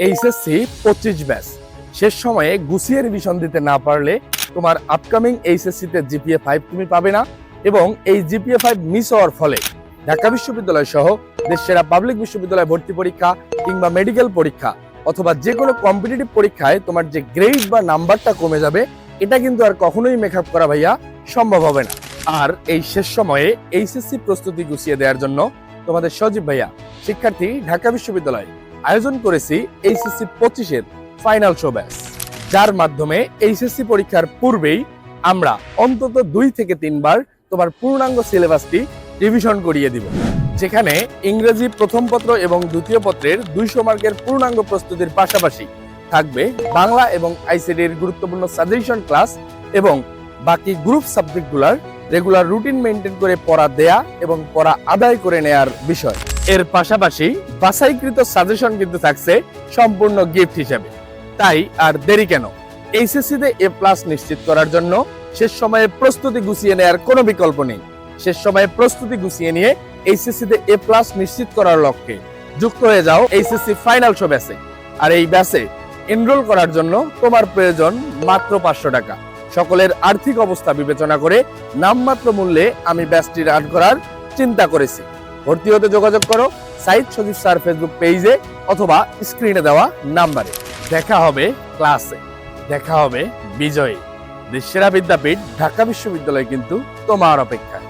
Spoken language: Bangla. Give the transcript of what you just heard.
এইচএসসি 25 ব্যাচ শেষ সময়ে গুছিয়ে রিভিশন দিতে না পারলে তোমার আপকামিং এইচএসসিতে জিপিএ 5 তুমি পাবে না, এবং এই জিপিএ 5 মিস হওয়ার ফলে ঢাকা বিশ্ববিদ্যালয় সহ দেশের সেরা পাবলিক বিশ্ববিদ্যালয় ভর্তি পরীক্ষা কিংবা মেডিকেল পরীক্ষা অথবা যে কোনো কম্পিটিটিভ পরীক্ষায় তোমার যে গ্রেড বা নাম্বারটা কমে যাবে, এটা কিন্তু আর কখনোই মেকআপ করা ভাইয়া সম্ভব হবে না। আর এই শেষ সময়ে এইচএসসি প্রস্তুতি গুছিয়ে দেওয়ার জন্য তোমাদের সজীব ভাইয়া শিক্ষার্থী ঢাকা বিশ্ববিদ্যালয় আয়োজন করেছি এইচএসসি 25-এর ফাইনাল শো ব্যাচ, যার মাধ্যমে এইচএসসি পরীক্ষার পূর্বেই আমরা অন্তত 2 থেকে 3 বার তোমার পূর্ণাঙ্গ সিলেবাসটি রিভিশন করিয়ে দিব, যেখানে ইংরেজি প্রথম পত্র এবং দ্বিতীয় পত্রের 200 মার্কের পূর্ণাঙ্গ প্রস্তুতির পাশাপাশি থাকবে বাংলা এবং আইসিটির গুরুত্বপূর্ণ সাজেশন ক্লাস এবং বাকি গ্রুপ সাবজেক্টগুলোর রেগুলার রুটিন মেনটেন করে পড়া দেয়া এবং পড়া আদায় করে নেয়ার বিষয়। এর পাশাপাশি বাছাইকৃত সাজেশন কিন্তু থাকছে সম্পূর্ণ গিফট হিসেবে। তাই আর দেরি কেন, এইচএসসিতে A+ নিশ্চিত করার জন্য শেষ সময়ে প্রস্তুতি গুছিয়ে নেয়ার কোনো বিকল্প নেই। শেষ সময়ে প্রস্তুতি গুছিয়ে নিয়ে এইচএসসিতে A+ নিশ্চিত করার লক্ষ্যে যুক্ত হয়ে যাও এইচএসসি ফাইনাল শো ব্যাচে। আর এই ব্যাচে এনরোল করার জন্য তোমার প্রয়োজন মাত্র 500 টাকা। সকলের আর্থিক অবস্থা বিবেচনা করে নামমাত্র মূল্যে আমি ব্যাচটি রান করার চিন্তা করেছি। ভর্তি হতে যোগাযোগ করো সাইদ সজীব স্যার ফেসবুক পেজে অথবা স্ক্রিনে দেওয়া নাম্বারে। দেখা হবে ক্লাসে, দেখা হবে বিজয়ী। দেশের সেরা বিদ্যাপীঠ ঢাকা বিশ্ববিদ্যালয় কিন্তু তোমার অপেক্ষায়।